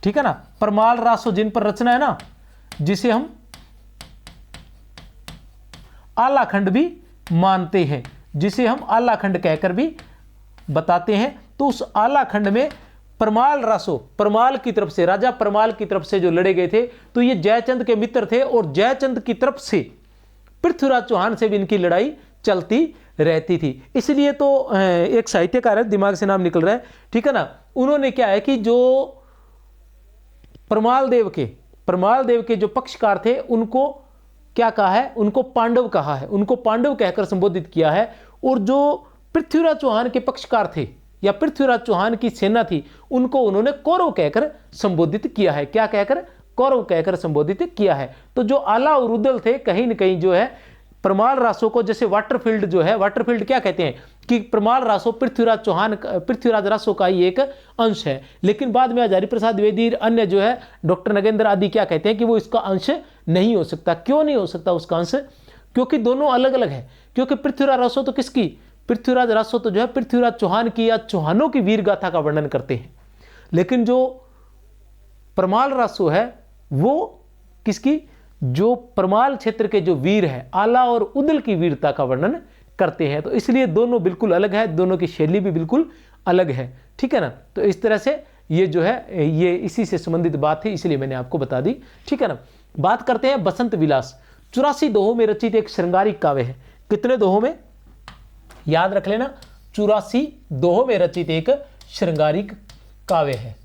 ठीक है ना, परमाल रासो जिन पर रचना है ना, जिसे हम आलाखंड भी मानते हैं, जिसे हम आलाखंड कहकर भी बताते हैं। तो उस आलाखंड में परमाल रासो, परमाल की तरफ से, राजा परमाल की तरफ से जो लड़े गए थे, तो ये जयचंद के मित्र थे, और जयचंद की तरफ से पृथ्वीराज चौहान से भी इनकी लड़ाई चलती रहती थी। इसलिए तो एक साहित्यकार है, दिमाग से नाम निकल रहा है, ठीक है ना, उन्होंने क्या है कि जो परमाल देव के जो पक्षकार थे उनको क्या कहा है, उनको पांडव कहा है, उनको पांडव कहकर संबोधित किया है। और जो पृथ्वीराज चौहान के पक्षकार थे या पृथ्वीराज चौहान की सेना थी, उनको उन्होंने कौरव कहकर संबोधित किया है। क्या कहकर, कौरव कहकर संबोधित किया है। तो जो आला और उदल थे, कहीं न कहीं जो है परमाल रासो को, जैसे वाटरफील्ड जो है, वाटरफील्ड क्या कहते हैं कि परमाल रासो पृथ्वीराज रासो का ही एक अंश है। लेकिन बाद में हजारी प्रसाद द्विवेदी, अन्य जो है डॉक्टर नगेंद्र आदि क्या कहते हैं कि वो इसका अंश नहीं हो सकता। क्यों नहीं हो सकता उसका अंश, क्योंकि दोनों अलग अलग है। क्योंकि पृथ्वीराज रासो तो किसकी, पृथ्वीराज रासो तो जो है पृथ्वीराज चौहान की या चौहानों की वीर गाथा का वर्णन करते हैं। लेकिन जो परमाल रासो है वो किसकी, जो परमाल क्षेत्र के जो वीर है, आला और उदल की वीरता का वर्णन करते हैं। तो इसलिए दोनों बिल्कुल अलग है, दोनों की शैली भी बिल्कुल अलग है, ठीक है ना। तो इस तरह से ये जो है ये इसी से संबंधित बात है, इसलिए मैंने आपको बता दी, ठीक है ना। बात करते हैं बसंत विलास। 84 दोहों में रचित एक श्रृंगारिक काव्य है। कितने दोहों में? याद रख लेना, 84 दोहों में रचित एक श्रृंगारिक काव्य है।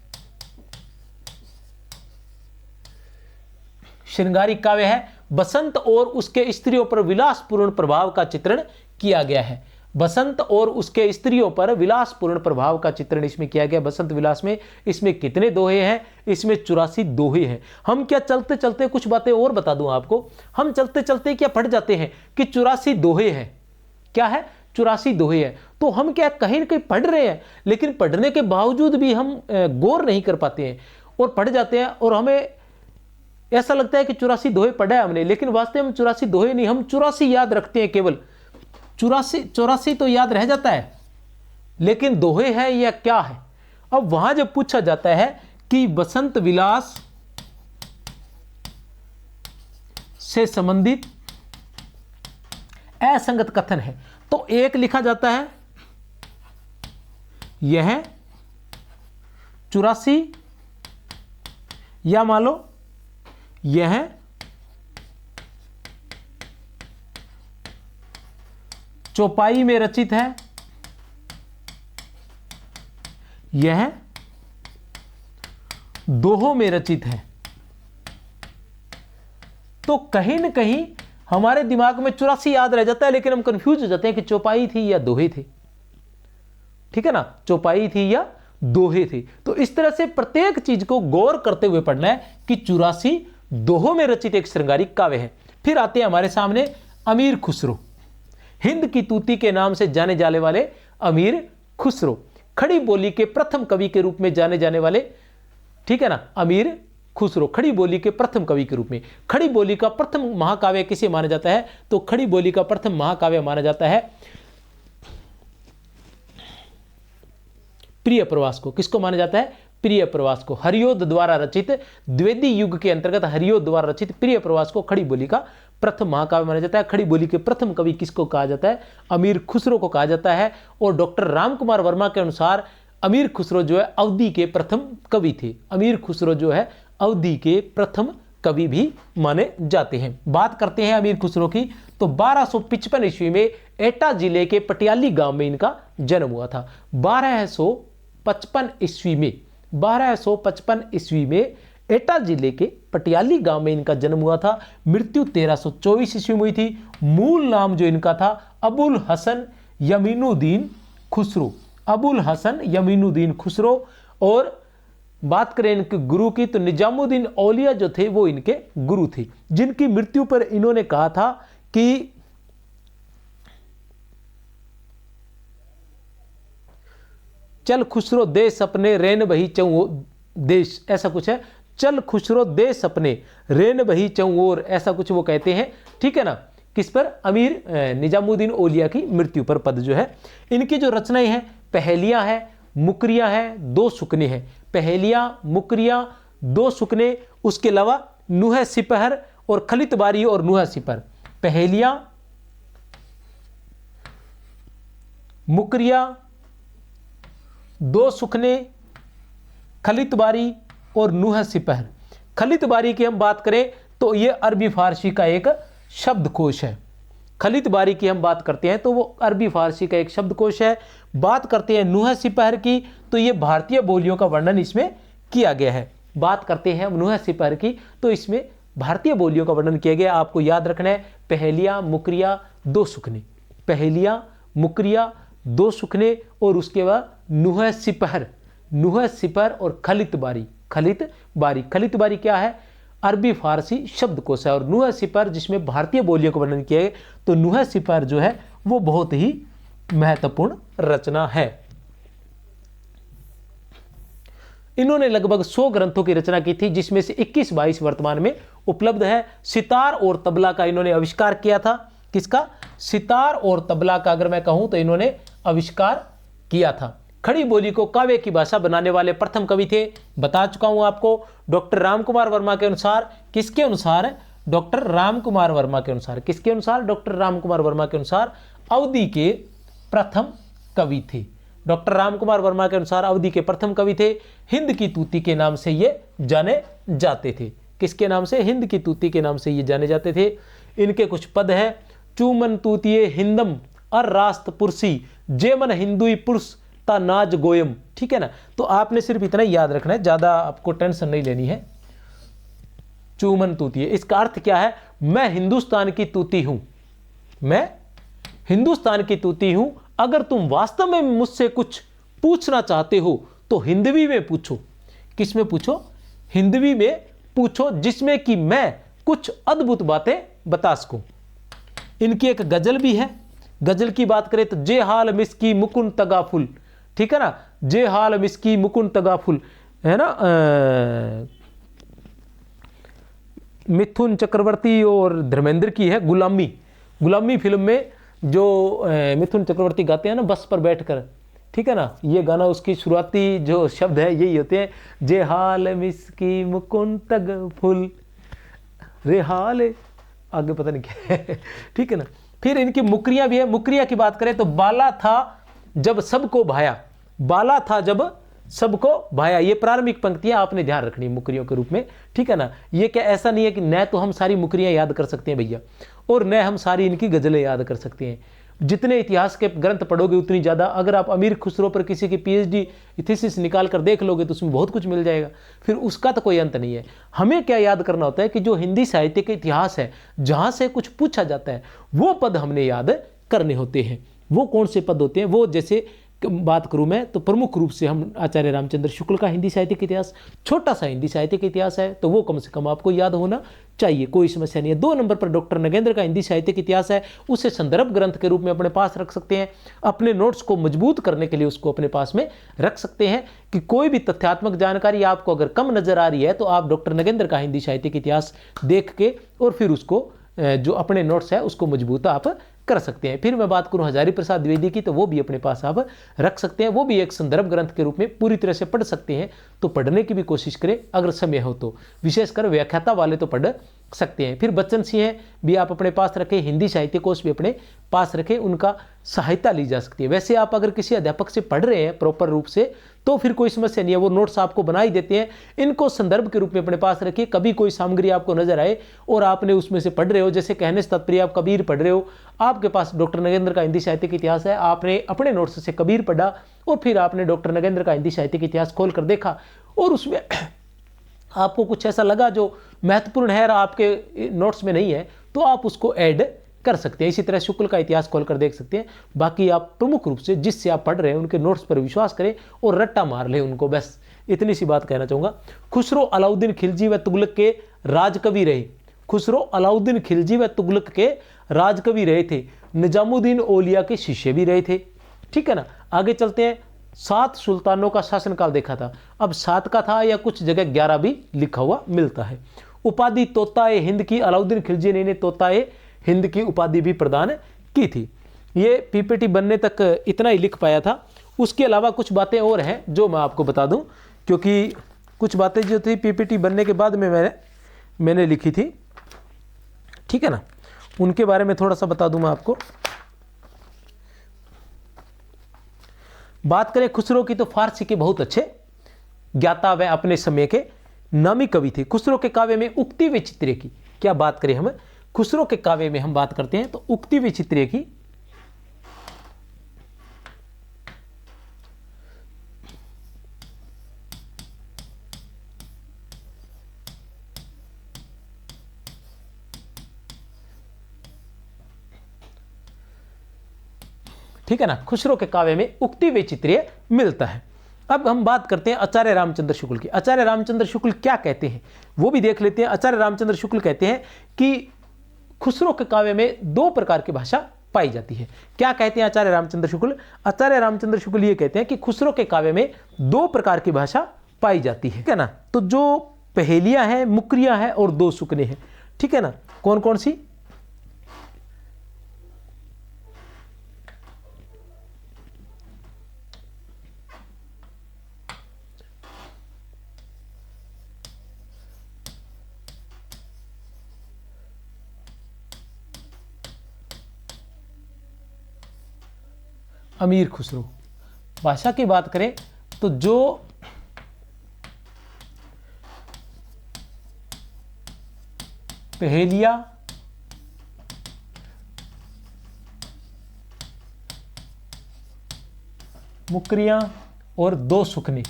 श्रृंगारिक काव्य है। बसंत और उसके स्त्रियों पर विलासपूर्ण प्रभाव का चित्रण किया गया है। बसंत और उसके स्त्रियों पर विलासपूर्ण प्रभाव का चित्रण इसमें किया गया। बसंत विलास में इसमें कितने दोहे हैं? इसमें 84 दोहे हैं। हम क्या चलते चलते कुछ बातें और बता दूं आपको, हम चलते चलते क्या पढ़ जाते हैं कि 84 दोहे हैं। क्या है? 84 दोहे हैं। तो हम क्या कहीं ना कहीं पढ़ रहे हैं, लेकिन पढ़ने के बावजूद भी हम गौर नहीं कर पाते हैं और पढ़ जाते हैं, और हमें ऐसा लगता है कि 84 दोहे पढ़ा है हमने, लेकिन वास्तव में 84 दोहे नहीं, हम 84 याद रखते हैं केवल। 84 तो याद रह जाता है, लेकिन दोहे है या क्या है? अब वहां जब पूछा जाता है कि बसंत विलास से संबंधित असंगत कथन है, तो एक लिखा जाता है यह 84, या मान लो यह चौपाई में रचित है, यह दोहों में रचित है। तो कहीं न कहीं हमारे दिमाग में 84 याद रह जाता है, लेकिन हम कंफ्यूज हो जाते हैं कि चौपाई थी या दोहे थे, ठीक है ना, चौपाई थी या दोहे थे। तो इस तरह से प्रत्येक चीज को गौर करते हुए पढ़ना है कि 84 दोहों में रचित एक श्रृंगारिक काव्य है। फिर आते हैं हमारे सामने अमीर खुसरो। हिंद की तूती के नाम से जाने जाने वाले अमीर खुसरो, खड़ी बोली के प्रथम कवि के रूप में जाने जाने वाले, ठीक है ना, अमीर खुसरो खड़ी बोली के प्रथम कवि के रूप में। खड़ी बोली का प्रथम महाकाव्य किसे माना जाता है? तो खड़ी बोली का प्रथम महाकाव्य माना जाता है प्रिय प्रवास को। किसको माना जाता है? प्रिय प्रवास को। हरियोध द्वारा रचित, द्विवेदी युग के अंतर्गत हरियोध द्वारा रचित प्रिय प्रवास को खड़ी बोली का प्रथम महाकाव्य माना जाता है। खड़ी बोली के प्रथम कवि किसको कहा जाता है? अमीर खुसरो को कहा जाता है। और डॉक्टर रामकुमार वर्मा के अनुसार अमीर खुसरो जो है अवधि के प्रथम कवि थे। अमीर खुसरो जो है अवधि के प्रथम कवि भी माने जाते हैं। बात करते हैं अमीर खुसरो की, तो 1255 ईस्वी में एटा जिले के पटियाली गांव में इनका जन्म हुआ था। 1255 ईस्वी में एटा जिले के पटियाली गांव में इनका जन्म हुआ था। मृत्यु 1324 ईस्वी में हुई थी। मूल नाम जो इनका था अबुल हसन यमीनुद्दीन खुसरो। अबुल हसन यमीनुद्दीन खुसरो। और बात करें इनके गुरु की, तो निजामुद्दीन औलिया जो थे वो इनके गुरु थे, जिनकी मृत्यु पर इन्होंने कहा था कि चल खुसरो देश अपने रेन बही चौ देश, ऐसा कुछ है। चल खुसरो देश अपने रेन बही चौर, ऐसा कुछ वो कहते हैं, ठीक है ना। किस पर? अमीर निजामुद्दीन औलिया की मृत्यु पर पद जो है। इनकी जो रचनाएं हैं, पहेलियां हैं, मुकरियां हैं, दो सुकने हैं। पहेलियां, मुकरियां, दो सुकने, उसके अलावा नुह सिपहर और खलित बारी और नुह सिपहर। पहेलियां, मुकरियां, दो सुखने, खलित बारी और नुह सिपहर। खलित बारी की हम बात करें तो ये अरबी फारसी का एक शब्दकोश है। खलित बारी की हम बात करते हैं तो वो अरबी फारसी का एक शब्दकोश है। बात करते हैं नुह सिपहर की, तो ये भारतीय बोलियों का वर्णन इसमें किया गया है। बात करते हैं नुह सिपहर की, तो इसमें भारतीय बोलियों का वर्णन किया गया। आपको याद रखना है पहेलियां, मुकरिया, दो सुखने। पहेलियां, मुकरिया, दो सुखने और उसके बाद नुह सिपहर। नुह सिपहर और खलित बारी। खलित बारी, खलित बारी क्या है? अरबी फारसी शब्दकोश है। और नुह सिपहर जिसमें भारतीय बोलियों का वर्णन किया है, तो नुह सिपहर जो है वो बहुत ही महत्वपूर्ण रचना है। इन्होंने लगभग 100 ग्रंथों की रचना की थी, जिसमें से 21-22 वर्तमान में उपलब्ध है। सितार और तबला का इन्होंने आविष्कार किया था। किसका? सितार और तबला का अगर मैं कहूं तो इन्होंने आविष्कार किया था। खड़ी बोली को काव्य की भाषा बनाने वाले प्रथम कवि थे, बता चुका हूं आपको, डॉक्टर रामकुमार वर्मा के अनुसार। किसके अनुसार? डॉक्टर रामकुमार वर्मा के अनुसार, किसके अनुसार? डॉक्टर रामकुमार वर्मा के अनुसार अवधि के प्रथम कवि थे। डॉक्टर रामकुमार वर्मा के अनुसार अवधि के प्रथम कवि थे। हिंद की तूती के नाम से ये जाने जाते थे। किसके नाम से? हिंद की तूती के नाम से ये जाने जाते थे। इनके कुछ पद हैं। चूमन तूतिये हिंदम अर रास्त पुरसी जेमन हिंदुई पुरुष ता नाज गोयम। ठीक है ना, तो आपने सिर्फ इतना ही याद रखना है, ज्यादा आपको टेंशन नहीं लेनी है। चूमन तूतिये, इसका अर्थ क्या है? मैं हिंदुस्तान की तूती हूं, मैं हिंदुस्तान की तूती हूं। अगर तुम वास्तव में मुझसे कुछ पूछना चाहते हो तो हिंदवी में पूछो। किस में पूछो? हिंदवी में पूछो, जिसमें कि मैं कुछ अद्भुत बातें बता सकूं। इनकी एक गजल भी है। गजल की बात करें तो जे हाल मिसकी मुकुंद तगाफुल, ठीक है ना, जे हाल मिसकी मुकुंद तगाफुल, है ना, मिथुन चक्रवर्ती और धर्मेंद्र की है गुलामी। गुलामी फिल्म में जो मिथुन चक्रवर्ती गाते हैं ना बस पर बैठकर, ठीक है ना, ये गाना उसकी शुरुआती जो शब्द है यही होते हैं, जे हाल मिसकी मुकुंद तगाफुल रे हाल, आगे पता नहीं क्या है। ठीक है ना। फिर इनकी मुकरियां भी है। मुकरिया की बात करें तो बाला था जब सबको भाया, बाला था जब सबको भाया, ये प्रारंभिक पंक्तियां आपने ध्यान रखनी मुकरियों के रूप में। ठीक है ना। ये क्या ऐसा नहीं है कि न तो हम सारी मुकरियां याद कर सकते हैं भैया, और न हम सारी इनकी गजलें याद कर सकते हैं। जितने इतिहास के ग्रंथ पढ़ोगे उतनी ज़्यादा, अगर आप अमीर खुसरो पर किसी की पीएचडी थीसिस निकाल कर देख लोगे तो उसमें बहुत कुछ मिल जाएगा, फिर उसका तो कोई अंत नहीं है। हमें क्या याद करना होता है कि जो हिंदी साहित्य का इतिहास है, जहाँ से कुछ पूछा जाता है, वो पद हमने याद करने होते हैं। वो कौन से पद होते हैं? वो जैसे बात करूं मैं तो प्रमुख रूप से हम आचार्य रामचंद्र शुक्ल का हिंदी साहित्य का इतिहास, छोटा सा हिंदी साहित्य का इतिहास है, तो वो कम से कम आपको याद होना चाहिए, कोई समस्या नहीं है। 2 नंबर पर डॉक्टर नगेंद्र का हिंदी साहित्य का इतिहास है, उसे संदर्भ ग्रंथ के रूप में अपने पास रख सकते हैं। अपने नोट्स को मजबूत करने के लिए उसको अपने पास में रख सकते हैं कि कोई भी तथ्यात्मक जानकारी आपको अगर कम नजर आ रही है तो आप डॉक्टर नगेंद्र का हिंदी साहित्य का इतिहास देख के और फिर उसको जो अपने नोट्स है उसको मजबूत आप कर सकते हैं। फिर मैं बात करूं हजारी प्रसाद द्विवेदी की, तो वो भी अपने पास आप रख सकते हैं, वो भी एक संदर्भ ग्रंथ के रूप में पूरी तरह से पढ़ सकते हैं। तो पढ़ने की भी कोशिश करें अगर समय हो तो, विशेषकर व्याख्याता वाले तो पढ़ सकते हैं। फिर बच्चन सिंह भी आप अपने पास रखें, हिंदी साहित्य कोश भी अपने पास रखें, उनका सहायता ली जा सकती है। वैसे आप अगर किसी अध्यापक से पढ़ रहे हैं प्रॉपर रूप से तो फिर कोई समस्या नहीं है, वो नोट्स आपको बना ही देते हैं। इनको संदर्भ के रूप में अपने पास रखिए। कभी कोई सामग्री आपको नजर आए और आपने उसमें से पढ़ रहे हो, जैसे कहने से तात्पर्य आप कबीर पढ़ रहे हो, आपके पास डॉक्टर नगेंद्र का हिंदी साहित्य का इतिहास है, आपने अपने नोट्स से कबीर पढ़ा और फिर आपने डॉक्टर नगेंद्र का हिंदी साहित्य का इतिहास खोल कर देखा और उसमें आपको कुछ ऐसा लगा जो महत्वपूर्ण है और आपके नोट्स में नहीं है, तो आप उसको ऐड कर सकते हैं। इसी तरह शुक्ल का इतिहास खोलकर देख सकते हैं। बाकी आप प्रमुख रूप से जिससे आप पढ़ रहे हैं उनके नोट्स पर विश्वास करें और रट्टा मार लें उनको, बस इतनी सी बात कहना चाहूँगा। खुसरो अलाउद्दीन खिलजी व तुगलक के राजकवि रहे। खुसरो अलाउद्दीन खिलजी व तुगलक के राजकवि रहे थे, निजामुद्दीन औलिया के शिष्य भी रहे थे। ठीक है ना। आगे चलते हैं। 7 सुल्तानों का शासनकाल देखा था। अब 7 का था या कुछ जगह 11 भी लिखा हुआ मिलता है। उपाधि तोताए हिंद की अलाउद्दीन खिलजी ने इन्हें तोताए हिंद की उपाधि भी प्रदान की थी। ये पीपीटी बनने तक इतना ही लिख पाया था। उसके अलावा कुछ बातें और हैं जो मैं आपको बता दूं, क्योंकि कुछ बातें जो थी पीपीटी बनने के बाद में मैंने लिखी थी। ठीक है ना, उनके बारे में थोड़ा सा बता दूं मैं आपको। बात करें खुसरो की तो फारसी के बहुत अच्छे ज्ञाता व अपने समय के नामी कवि थे। खुसरो के काव्य में उक्ति व चित्रे की क्या बात करें हम, खुसरो के काव्य में हम बात करते हैं तो उक्ति व चित्रे की ठीक है ना, खुसरो के काव्य में उक्ति व चित्रीय मिलता है। अब हम बात करते हैं आचार्य रामचंद्र शुक्ल की। आचार्य रामचंद्र शुक्ल क्या कहते हैं वो भी देख लेते हैं। आचार्य रामचंद्र शुक्ल कहते हैं कि खुसरो के काव्य में 2 प्रकार की भाषा पाई जाती है। क्या कहते हैं आचार्य रामचंद्र शुक्ल? आचार्य रामचंद्र शुक्ल ये कहते हैं कि खुसरो के काव्य में 2 प्रकार की भाषा पाई जाती है। ठीक है ना। तो जो पहेलियां हैं, मुकरियां हैं और 2 सुकने हैं। ठीक है ना। कौन कौन सी? अमीर खुसरो। भाषा की बात करें तो जो पहेलियां, मुकरियां और दो सुखने,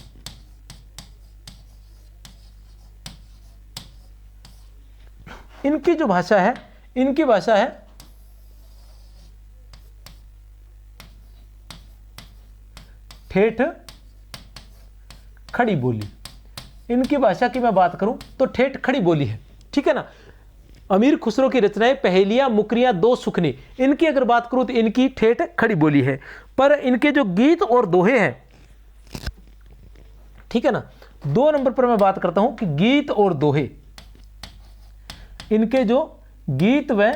इनकी जो भाषा है, इनकी भाषा है ठेठ खड़ी बोली। इनकी भाषा की मैं बात करूं तो ठेठ खड़ी बोली है, ठीक है ना। अमीर खुसरो की रचनाएं पहेलियां, मुकरियां, दो सुखने, इनकी अगर बात करूं तो इनकी ठेठ खड़ी बोली है। पर इनके जो गीत और दोहे हैं, ठीक है ना, 2 नंबर पर मैं बात करता हूं कि गीत और दोहे, इनके जो गीत व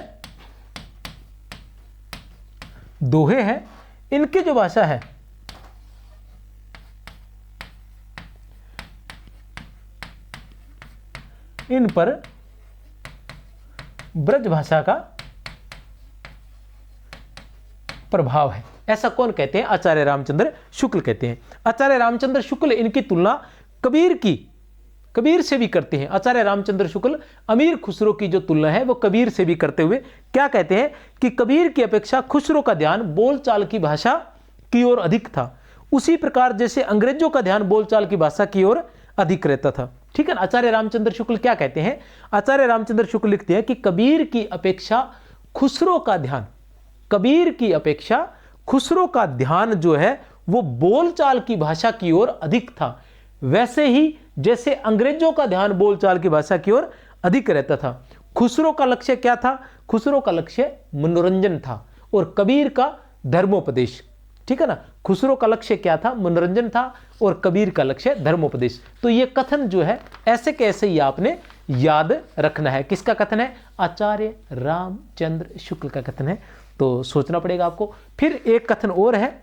दोहे हैं, इनकी जो भाषा है इन पर ब्रज भाषा का प्रभाव है। ऐसा कौन कहते हैं? आचार्य रामचंद्र शुक्ल कहते हैं। आचार्य रामचंद्र शुक्ल इनकी तुलना कबीर से भी करते हैं। आचार्य रामचंद्र शुक्ल अमीर खुसरो की जो तुलना है वो कबीर से भी करते हुए क्या कहते हैं कि कबीर की अपेक्षा खुसरो का ध्यान बोलचाल की भाषा की ओर अधिक था, उसी प्रकार जैसे अंग्रेजों का ध्यान बोलचाल की भाषा की ओर अधिक रहता था, ठीक है ना। आचार्य रामचंद्र शुक्ल क्या कहते हैं? आचार्य रामचंद्र शुक्ल लिखते हैं कि कबीर की अपेक्षा खुसरो का ध्यान, कबीर की अपेक्षा खुसरो का ध्यान जो है वो बोलचाल की भाषा की ओर अधिक था, वैसे ही जैसे अंग्रेजों का ध्यान बोलचाल की भाषा की ओर अधिक रहता था। खुसरो का लक्ष्य क्या था? खुसरो का लक्ष्य मनोरंजन था और कबीर का धर्मोपदेश, ठीक है ना। खुसरो का लक्ष्य क्या था? मनोरंजन था और कबीर का लक्ष्य धर्मोपदेश। तो ये कथन जो है ऐसे कैसे ही आपने याद रखना है। किसका कथन है? आचार्य रामचंद्र शुक्ल का कथन है, तो सोचना पड़ेगा आपको। फिर एक कथन और है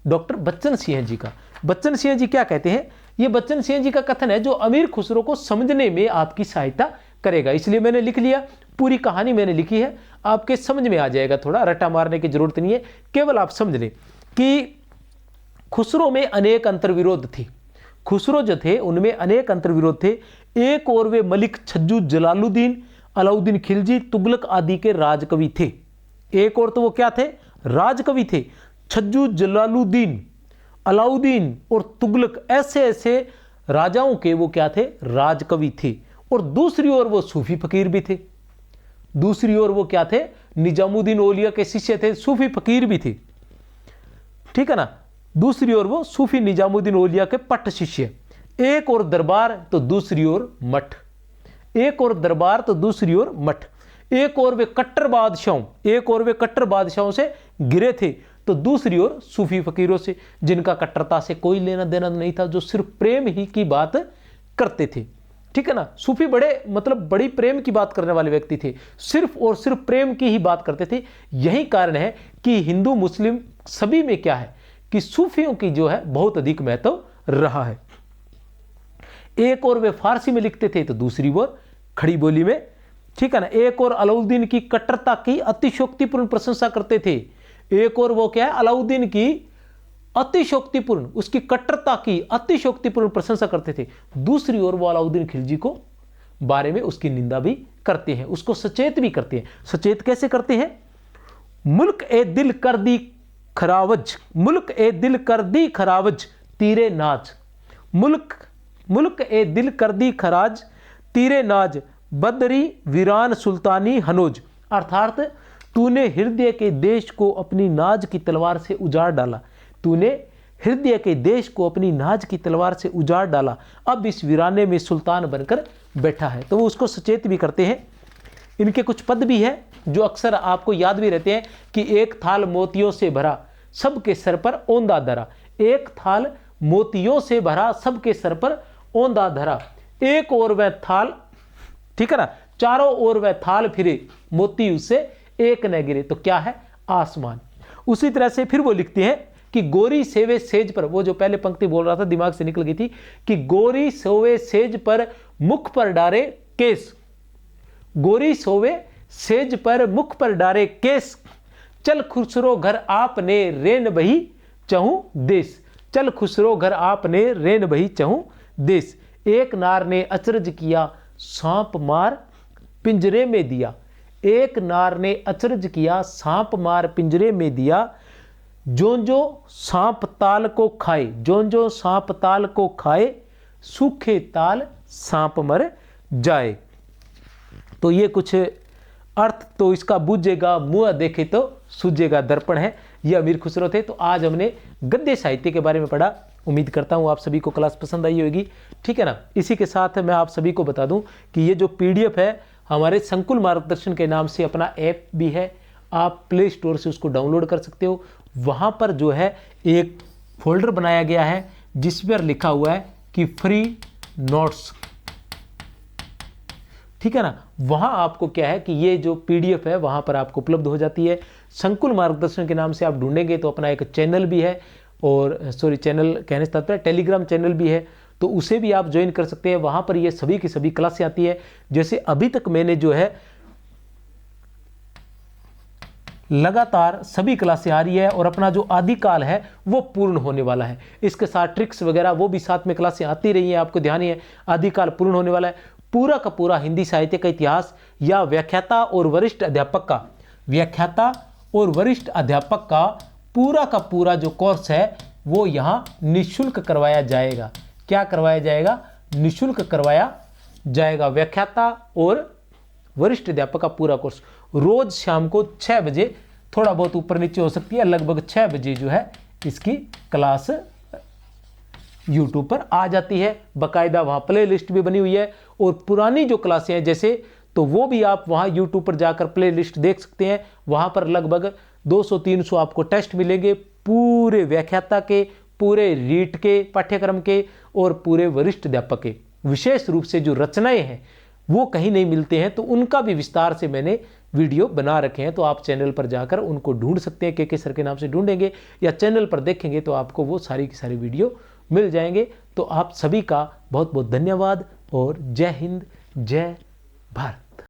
डॉक्टर बच्चन सिंह जी का। बच्चन सिंह जी क्या कहते हैं? ये बच्चन सिंह जी का कथन है जो अमीर खुसरो को समझने में आपकी सहायता करेगा, इसलिए मैंने लिख लिया। पूरी कहानी मैंने लिखी है, आपके समझ में आ जाएगा, थोड़ा रट्टा मारने की जरूरत नहीं है, केवल आप समझ लें कि खुसरो में अनेक अंतर्विरोध थे। खुसरो जो थे उनमें अनेक अंतर्विरोध थे। एक और वे मलिक छज्जू जलालुद्दीन, अलाउद्दीन खिलजी, तुगलक आदि के राजकवि थे। एक और तो वो क्या थे? राजकवि थे। छज्जू जलालुद्दीन, अलाउद्दीन और तुगलक ऐसे ऐसे राजाओं के वो क्या थे? राजकवि थे। और दूसरी ओर वो सूफी फकीर भी थे। दूसरी ओर वो क्या थे? निजामुद्दीन औलिया के शिष्य थे, सूफी फकीर भी थे, ठीक है ना। दूसरी ओर वो सूफी निजामुद्दीन औलिया के पट्ट शिष्य। एक और दरबार तो दूसरी ओर मठ, एक और दरबार तो दूसरी ओर मठ। एक और वे कट्टर बादशाहों से गिरे थे, तो दूसरी ओर सूफी फकीरों से जिनका कट्टरता से कोई लेना देना नहीं था, जो सिर्फ प्रेम ही की बात करते थे, ठीक है ना। सूफी बड़ी प्रेम की बात करने वाले व्यक्ति थे, सिर्फ और सिर्फ प्रेम की ही बात करते थे। यही कारण है कि हिंदू मुस्लिम सभी में क्या है कि सूफियों की जो है बहुत अधिक महत्व रहा है। एक और वे फारसी में लिखते थे तो दूसरी ओर खड़ी बोली में, ठीक है ना। एक और अलाउद्दीन की कट्टरता की अतिशोक्तिपूर्ण प्रशंसा करते थे। एक और वो क्या है? अलाउद्दीन की अतिशोक्तिपूर्ण, उसकी कट्टरता की अतिशोक्तिपूर्ण प्रशंसा करते थे। दूसरी ओर वो अलाउद्दीन खिलजी को बारे में उसकी निंदा भी करते हैं, उसको सचेत भी करते हैं। सचेत कैसे करते हैं? मुल्क ए दिल कर दी खरावज, मुल्क ए दिल कर दी खरावज तीरे नाज, मुल्क ए दिल कर दी खराज तीरे नाज, बदरी वीरान सुल्तानी हनोज। अर्थात तूने हृदय के देश को अपनी नाज की तलवार से उजाड़ डाला, तूने हृदय के देश को अपनी नाज की तलवार से उजाड़ डाला, अब इस वीराने में सुल्तान बनकर बैठा है। तो वो उसको सचेत भी करते हैं। इनके कुछ पद भी है जो अक्सर आपको याद भी रहते हैं कि एक थाल मोतियों से भरा सबके सर पर ओंदा धरा, एक थाल मोतियों से भरा सबके सर पर ओंदा धरा, एक और वह थाल, ठीक है ना, चारों ओर वह थाल फिरे मोती उससे एक न गिरे। तो क्या है? आसमान। उसी तरह से फिर वो लिखते हैं कि गोरी सेवे सेज पर, वो जो पहले पंक्ति बोल रहा था दिमाग से निकल गई थी, कि गोरी सोवे सेज पर मुख पर डारे केस, गोरी सोवे सेज पर मुख पर डारे केस, चल खुसरो घर आपने रेन बही चहु देश, चल खुसरो घर आपने रेन बही चहु देश। एक नार ने अचरज किया सांप मार पिंजरे में दिया, एक नार ने अचरज किया सांप मार पिंजरे में दिया। जों जो सांप ताल को खाए, जों जो सांप ताल को खाए, सूखे ताल सांप मर जाए। तो ये कुछ अर्थ तो इसका बूझेगा मुँह देखे तो सूझेगा दर्पण है, ये अमीर खुसरो थे। तो आज हमने गद्य साहित्य के बारे में पढ़ा। उम्मीद करता हूँ आप सभी को क्लास पसंद आई होगी, ठीक है ना। इसी के साथ मैं आप सभी को बता दूं कि ये जो PDF है हमारे संकुल मार्गदर्शन के नाम से अपना ऐप भी है, आप प्ले स्टोर से उसको डाउनलोड कर सकते हो। वहाँ पर जो है एक फोल्डर बनाया गया है जिस पर लिखा हुआ है कि फ्री नोट्स, ठीक है ना। वहाँ आपको क्या है कि ये जो PDF है वहाँ पर आपको उपलब्ध हो जाती है। संकुल मार्गदर्शन के नाम से आप ढूंढेंगे तो अपना एक चैनल भी है, और चैनल कहने से तात्पर्य टेलीग्राम चैनल भी है, तो उसे भी आप ज्वाइन कर सकते हैं। वहाँ पर ये सभी की सभी क्लासें आती है। जैसे अभी तक मैंने जो है लगातार सभी क्लासें आ रही है और अपना जो आदिकाल है वो पूर्ण होने वाला है। इसके साथ ट्रिक्स वगैरह वो भी साथ में क्लासें आती रही हैं, आपको ध्यान ही है। आदिकाल पूर्ण होने वाला है। पूरा का पूरा हिंदी साहित्य का इतिहास या व्याख्याता और वरिष्ठ अध्यापक का, व्याख्याता और वरिष्ठ अध्यापक का पूरा जो कोर्स है वो यहाँ निःशुल्क करवाया जाएगा। क्या करवाया जाएगा? निःशुल्क करवाया जाएगा। व्याख्याता और वरिष्ठ अध्यापक का पूरा कोर्स रोज शाम को 6 बजे, थोड़ा बहुत ऊपर नीचे हो सकती है, लगभग 6 बजे जो है इसकी क्लास YouTube पर आ जाती है। बाकायदा वहाँ प्ले लिस्ट भी बनी हुई है, और पुरानी जो क्लासें हैं जैसे, तो वो भी आप वहाँ YouTube पर जाकर प्ले लिस्ट देख सकते हैं। वहाँ पर लगभग 200-300 आपको टेस्ट मिलेंगे, पूरे व्याख्याता के, पूरे रीट के पाठ्यक्रम के और पूरे वरिष्ठ अध्यापक के। विशेष रूप से जो रचनाएं हैं वो कहीं नहीं मिलते हैं, तो उनका भी विस्तार से मैंने वीडियो बना रखे हैं। तो आप चैनल पर जाकर उनको ढूंढ सकते हैं, के सर के नाम से ढूंढेंगे या चैनल पर देखेंगे तो आपको वो सारी की सारी वीडियो मिल जाएंगे। तो आप सभी का बहुत बहुत धन्यवाद और जय हिंद, जय भारत।